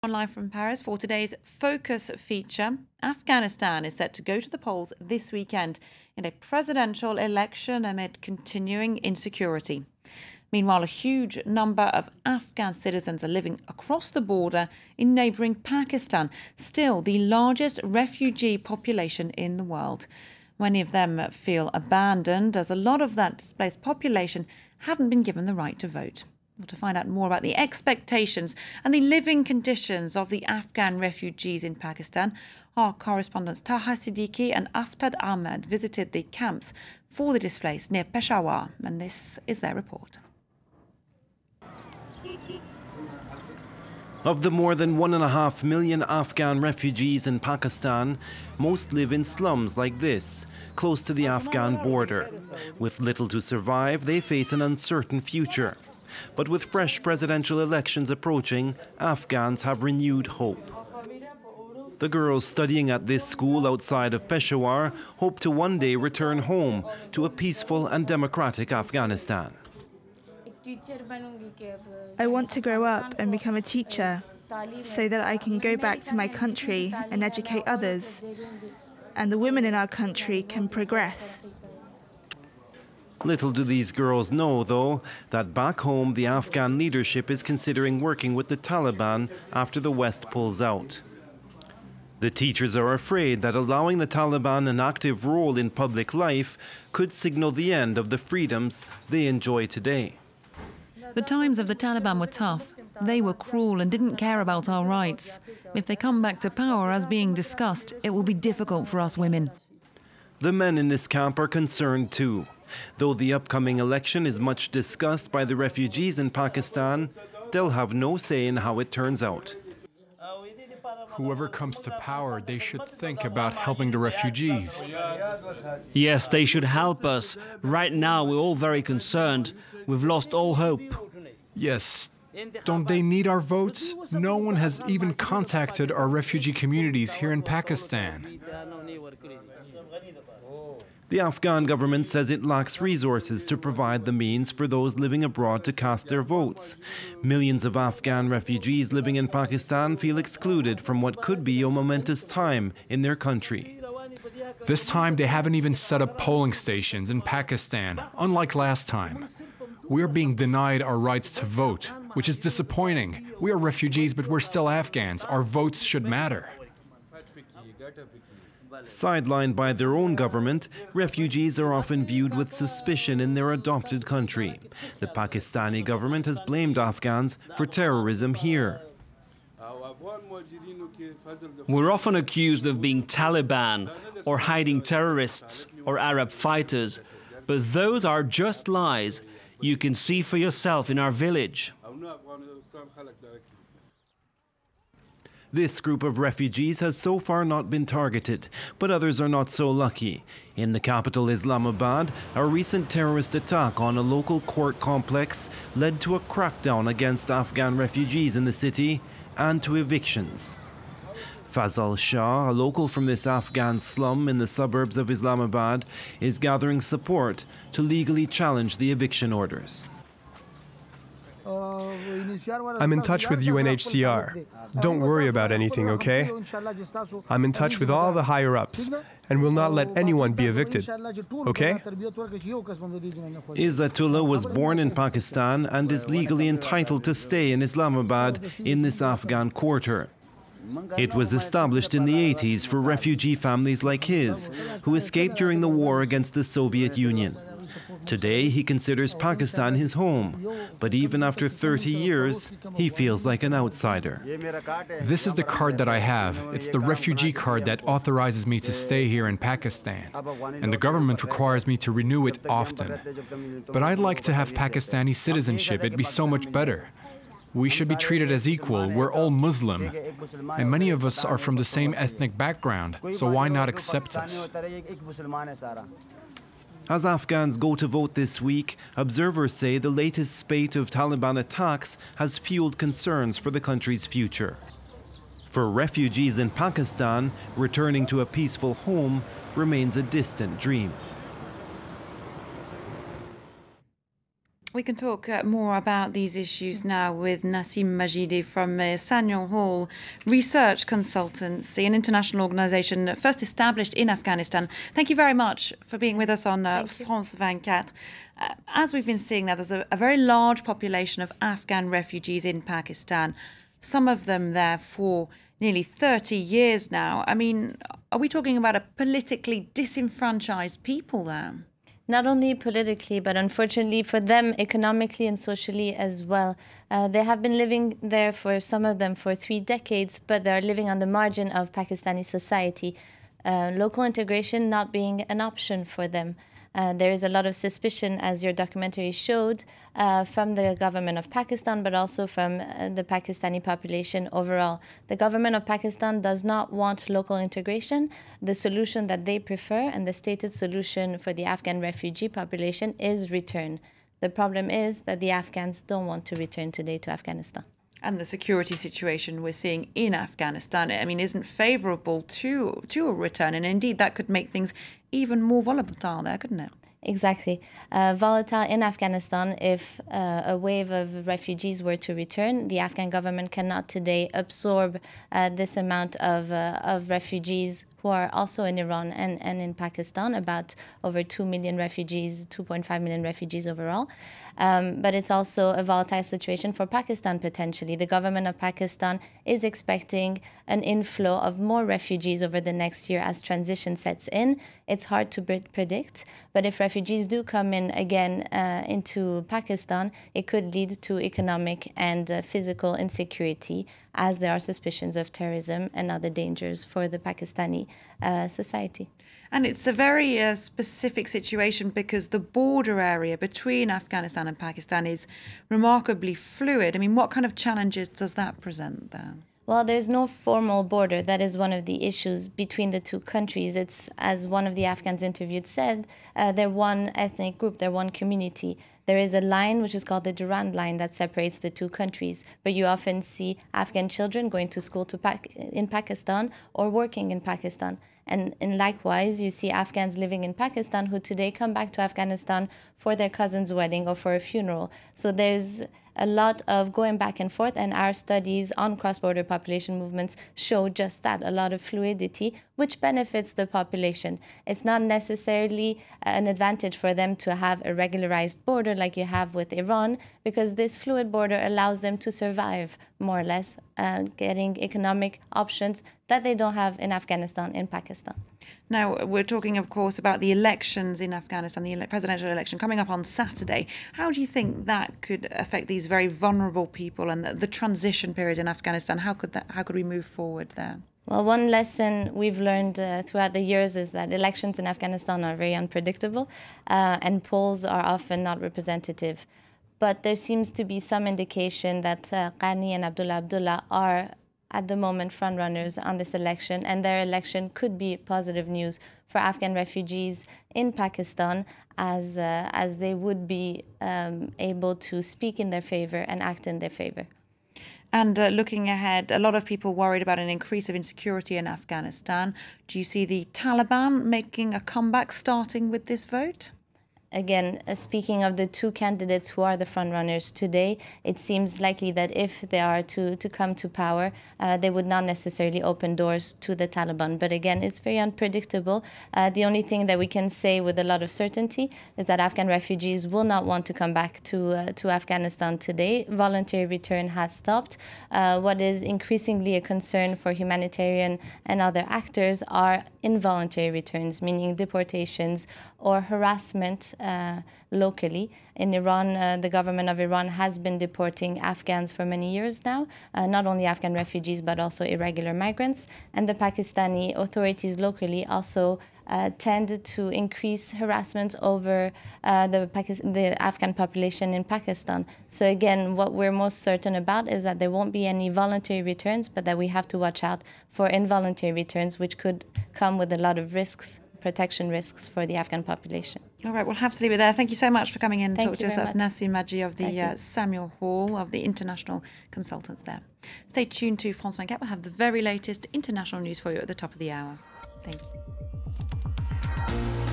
Live from Paris for today's Focus feature. Afghanistan is set to go to the polls this weekend in a presidential election amid continuing insecurity. Meanwhile, a huge number of Afghan citizens are living across the border in neighbouring Pakistan, still the largest refugee population in the world. Many of them feel abandoned, as a lot of that displaced population haven't been given the right to vote. Well, to find out more about the expectations and the living conditions of the Afghan refugees in Pakistan, our correspondents Taha Siddiqui and Aftad Ahmed visited the camps for the displaced near Peshawar, and this is their report. Of the more than 1.5 million Afghan refugees in Pakistan, most live in slums like this, close to the Afghan border. With little to survive, they face an uncertain future. But with fresh presidential elections approaching, Afghans have renewed hope. The girls studying at this school outside of Peshawar hope to one day return home to a peaceful and democratic Afghanistan. I want to grow up and become a teacher so that I can go back to my country and educate others, and the women in our country can progress. Little do these girls know, though, that back home the Afghan leadership is considering working with the Taliban after the West pulls out. The teachers are afraid that allowing the Taliban an active role in public life could signal the end of the freedoms they enjoy today. The times of the Taliban were tough. They were cruel and didn't care about our rights. If they come back to power, as being discussed, it will be difficult for us women. The men in this camp are concerned too. Though the upcoming election is much discussed by the refugees in Pakistan, they'll have no say in how it turns out. Whoever comes to power, they should think about helping the refugees. Yes, they should help us. Right now, we're all very concerned. We've lost all hope. Yes. Don't they need our votes? No one has even contacted our refugee communities here in Pakistan. The Afghan government says it lacks resources to provide the means for those living abroad to cast their votes. Millions of Afghan refugees living in Pakistan feel excluded from what could be a momentous time in their country. This time, they haven't even set up polling stations in Pakistan, unlike last time. We're being denied our rights to vote, which is disappointing. We are refugees, but we're still Afghans. Our votes should matter. Sidelined by their own government, refugees are often viewed with suspicion in their adopted country. The Pakistani government has blamed Afghans for terrorism here. We're often accused of being Taliban or hiding terrorists or Arab fighters, but those are just lies. You can see for yourself in our village. This group of refugees has so far not been targeted, but others are not so lucky. In the capital Islamabad, a recent terrorist attack on a local court complex led to a crackdown against Afghan refugees in the city and to evictions. Fazal Shah, a local from this Afghan slum in the suburbs of Islamabad, is gathering support to legally challenge the eviction orders. I'm in touch with UNHCR. Don't worry about anything, okay? I'm in touch with all the higher-ups and will not let anyone be evicted, okay? Izzatullah was born in Pakistan and is legally entitled to stay in Islamabad in this Afghan quarter. It was established in the 80s for refugee families like his, who escaped during the war against the Soviet Union. Today, he considers Pakistan his home, but even after 30 years, he feels like an outsider. This is the card that I have. It's the refugee card that authorizes me to stay here in Pakistan, and the government requires me to renew it often. But I'd like to have Pakistani citizenship. It'd be so much better. We should be treated as equal. We're all Muslim, and many of us are from the same ethnic background, so why not accept us? As Afghans go to vote this week, observers say the latest spate of Taliban attacks has fueled concerns for the country's future. For refugees in Pakistan, returning to a peaceful home remains a distant dream. We can talk more about these issues now with Nassim Majidi from Samuel Hall Research Consultancy, an international organisation first established in Afghanistan. Thank you very much for being with us on France 24. As we've been seeing now, there's a very large population of Afghan refugees in Pakistan, some of them there for nearly 30 years now. I mean, are we talking about a politically disenfranchised people there? Not only politically, but unfortunately for them, economically and socially as well. They have been living there for some of them for 3 decades, but they're living on the margin of Pakistani society. Local integration not being an option for them. There is a lot of suspicion, as your documentary showed, from the government of Pakistan, but also from the Pakistani population overall. The government of Pakistan does not want local integration. The solution that they prefer, and the stated solution for the Afghan refugee population, is return. The problem is that the Afghans don't want to return today to Afghanistan. And the security situation we're seeing in Afghanistan, I mean, isn't favourable to a return. And indeed, that could make things even more volatile there, couldn't it? Exactly. Volatile in Afghanistan. If a wave of refugees were to return, the Afghan government cannot today absorb this amount of refugees who are also in Iran and in Pakistan, about over 2 million refugees, 2.5 million refugees overall. But it's also a volatile situation for Pakistan potentially. The government of Pakistan is expecting an inflow of more refugees over the next year as transition sets in. It's hard to predict, but if refugees do come in again into Pakistan, it could lead to economic and physical insecurity, as there are suspicions of terrorism and other dangers for the Pakistani society. And it's a very specific situation because the border area between Afghanistan and Pakistan is remarkably fluid. I mean, what kind of challenges does that present there? Well, there's no formal border. That is one of the issues between the two countries. It's, as one of the Afghans interviewed said, they're one ethnic group, they're one community. There is a line which is called the Durand line that separates the two countries, but you often see Afghan children going to school in Pakistan or working in Pakistan. And likewise, you see Afghans living in Pakistan who today come back to Afghanistan for their cousin's wedding or for a funeral. So there's a lot of going back and forth, and our studies on cross-border population movements show just that, a lot of fluidity, which benefits the population. It's not necessarily an advantage for them to have a regularized border like you have with Iran, because this fluid border allows them to survive, more or less, getting economic options that they don't have in Afghanistan, in Pakistan. Now, we're talking, of course, about the elections in Afghanistan, the presidential election coming up on Saturday. How do you think that could affect these very vulnerable people and the transition period in Afghanistan? How could we move forward there? Well, one lesson we've learned throughout the years is that elections in Afghanistan are very unpredictable and polls are often not representative. But there seems to be some indication that Ghani and Abdullah are at the moment frontrunners on this election, and their election could be positive news for Afghan refugees in Pakistan, as they would be able to speak in their favor and act in their favor. And looking ahead, a lot of people worried about an increase of insecurity in Afghanistan. Do you see the Taliban making a comeback starting with this vote? Again, speaking of the two candidates who are the frontrunners today, it seems likely that if they are to come to power, they would not necessarily open doors to the Taliban. But again, it's very unpredictable. The only thing that we can say with a lot of certainty is that Afghan refugees will not want to come back to Afghanistan today. Voluntary return has stopped. What is increasingly a concern for humanitarian and other actors are involuntary returns, meaning deportations or harassment locally. In Iran, the government of Iran has been deporting Afghans for many years now, not only Afghan refugees, but also irregular migrants. And the Pakistani authorities locally also tend to increase harassment over the Afghan population in Pakistan. So again, what we're most certain about is that there won't be any voluntary returns, but that we have to watch out for involuntary returns, which could come with a lot of risks, protection risks for the Afghan population. All right, we'll have to leave it there. Thank you so much for coming in and talking to us. That's Nassim Majidi of the Samuel Hall of the international consultants there. Stay tuned to France 24. We'll have the very latest international news for you at the top of the hour. Thank you.